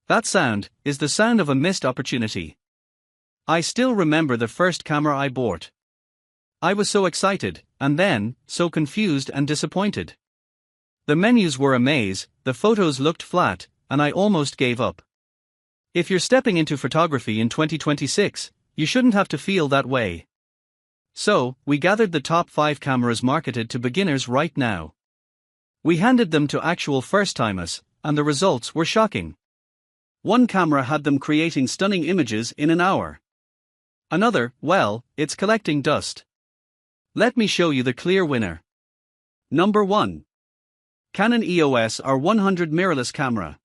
That sound is the sound of a missed opportunity. I still remember the first camera I bought. I was so excited, and then, so confused and disappointed. The menus were a maze, the photos looked flat, and I almost gave up. If you're stepping into photography in 2026, you shouldn't have to feel that way. So, we gathered the top 5 cameras marketed to beginners right now. We handed them to actual first-timers, and the results were shocking. One camera had them creating stunning images in an hour. Another, well, it's collecting dust. Let me show you the clear winner. Number 1. Canon EOS R100 Mirrorless Camera.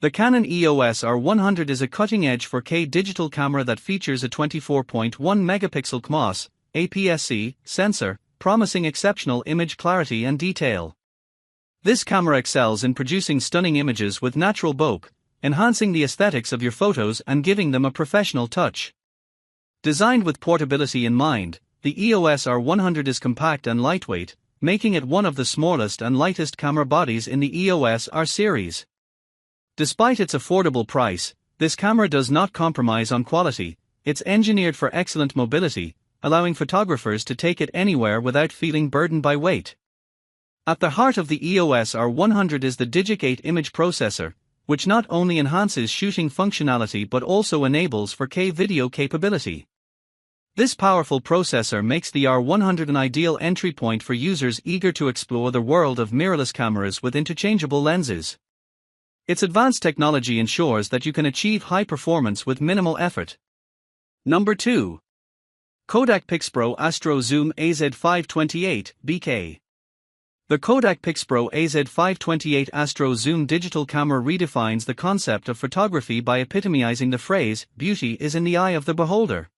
The Canon EOS R100 is a cutting-edge 4K digital camera that features a 24.1 megapixel CMOS APS-C sensor, promising exceptional image clarity and detail. This camera excels in producing stunning images with natural bokeh, enhancing the aesthetics of your photos and giving them a professional touch. Designed with portability in mind, the EOS R100 is compact and lightweight, making it one of the smallest and lightest camera bodies in the EOS R series. Despite its affordable price, this camera does not compromise on quality. It's engineered for excellent mobility, allowing photographers to take it anywhere without feeling burdened by weight. At the heart of the EOS R100 is the Digic 8 image processor, which not only enhances shooting functionality but also enables 4K video capability. This powerful processor makes the R100 an ideal entry point for users eager to explore the world of mirrorless cameras with interchangeable lenses. Its advanced technology ensures that you can achieve high performance with minimal effort. Number 2. Kodak PIXPRO Astro Zoom AZ528 BK. The Kodak PIXPRO AZ528 Astro Zoom digital camera redefines the concept of photography by epitomizing the phrase, "Beauty is in the eye of the beholder."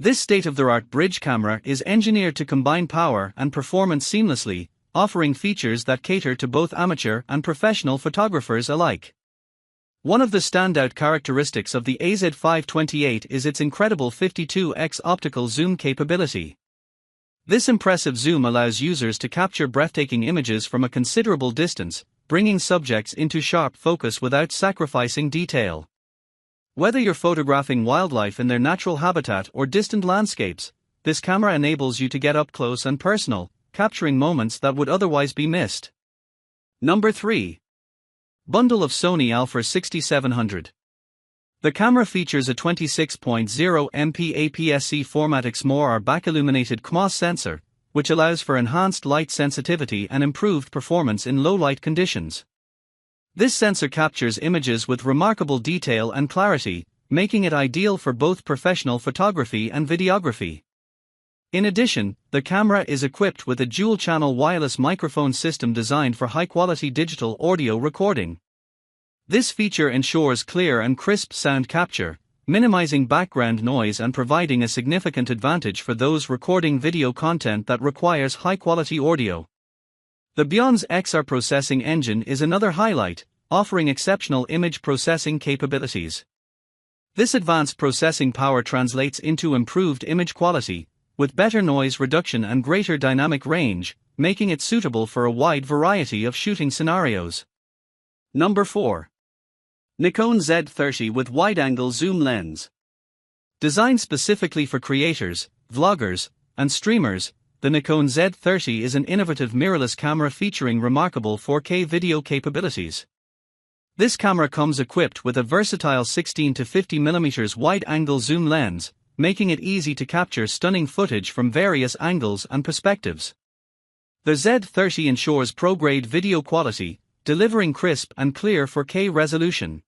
This state-of-the-art bridge camera is engineered to combine power and performance seamlessly, offering features that cater to both amateur and professional photographers alike. One of the standout characteristics of the AZ528 is its incredible 52x optical zoom capability. This impressive zoom allows users to capture breathtaking images from a considerable distance, bringing subjects into sharp focus without sacrificing detail. Whether you're photographing wildlife in their natural habitat or distant landscapes, this camera enables you to get up close and personal, capturing moments that would otherwise be missed. Number 3. Bundle of Sony Alpha 6700. The camera features a 26.0 MP APS-C format XMOR back-illuminated CMOS sensor, which allows for enhanced light sensitivity and improved performance in low-light conditions. This sensor captures images with remarkable detail and clarity, making it ideal for both professional photography and videography. In addition, the camera is equipped with a dual-channel wireless microphone system designed for high-quality digital audio recording. This feature ensures clear and crisp sound capture, minimizing background noise and providing a significant advantage for those recording video content that requires high-quality audio. The Bionz XR processing engine is another highlight, offering exceptional image processing capabilities. This advanced processing power translates into improved image quality, with better noise reduction and greater dynamic range, making it suitable for a wide variety of shooting scenarios. Number 4. Nikon Z30 with wide-angle zoom lens. Designed specifically for creators, vloggers, and streamers, the Nikon Z30 is an innovative mirrorless camera featuring remarkable 4K video capabilities. This camera comes equipped with a versatile 16 to 50mm wide-angle zoom lens, making it easy to capture stunning footage from various angles and perspectives. The Z30 ensures pro-grade video quality, delivering crisp and clear 4K resolution.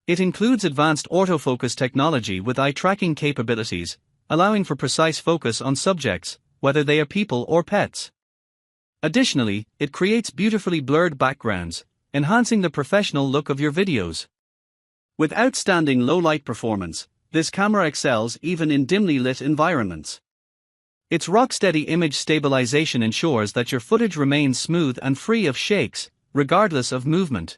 It includes advanced autofocus technology with eye-tracking capabilities, allowing for precise focus on subjects, whether they are people or pets. Additionally, it creates beautifully blurred backgrounds, enhancing the professional look of your videos. With outstanding low-light performance, this camera excels even in dimly lit environments. Its rock-steady image stabilization ensures that your footage remains smooth and free of shakes, regardless of movement.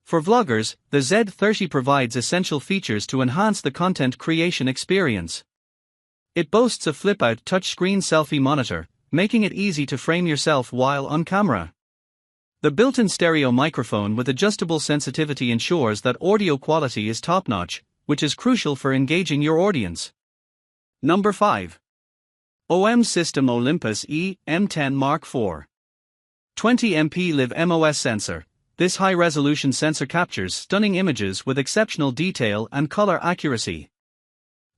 For vloggers, the Z30 provides essential features to enhance the content creation experience. It boasts a flip-out touchscreen selfie monitor, making it easy to frame yourself while on camera. The built-in stereo microphone with adjustable sensitivity ensures that audio quality is top-notch, which is crucial for engaging your audience. Number 5. OM System Olympus E-M10 Mark IV. 20MP Live MOS sensor. This high-resolution sensor captures stunning images with exceptional detail and color accuracy.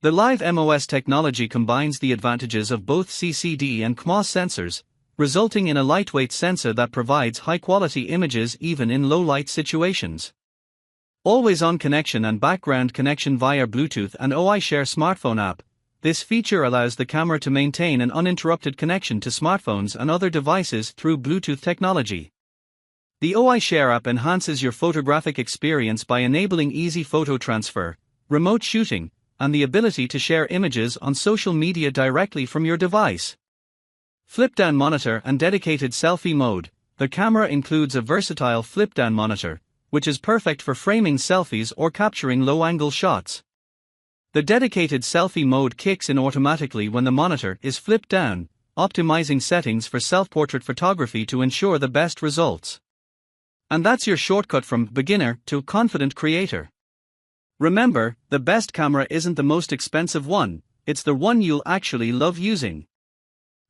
The Live MOS technology combines the advantages of both CCD and CMOS sensors, resulting in a lightweight sensor that provides high-quality images even in low-light situations. Always-on connection and background connection via Bluetooth and OiShare smartphone app. This feature allows the camera to maintain an uninterrupted connection to smartphones and other devices through Bluetooth technology. The OiShare app enhances your photographic experience by enabling easy photo transfer, remote shooting, and the ability to share images on social media directly from your device. Flip-down monitor and dedicated selfie mode. The camera includes a versatile flip-down monitor, which is perfect for framing selfies or capturing low-angle shots. The dedicated selfie mode kicks in automatically when the monitor is flipped down, optimizing settings for self-portrait photography to ensure the best results. And that's your shortcut from beginner to confident creator. Remember, the best camera isn't the most expensive one, it's the one you'll actually love using.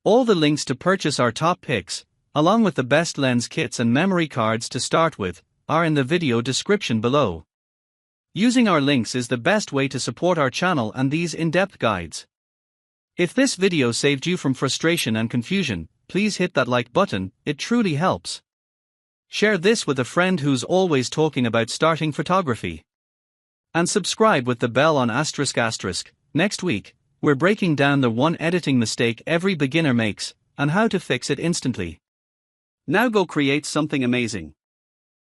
All the links to purchase our top picks, along with the best lens kits and memory cards to start with, are in the video description below. Using our links is the best way to support our channel and these in-depth guides. If this video saved you from frustration and confusion, please hit that like button, it truly helps. Share this with a friend who's always talking about starting photography. And subscribe with the bell on ***. Next week, we're breaking down the one editing mistake every beginner makes, and how to fix it instantly. Now go create something amazing.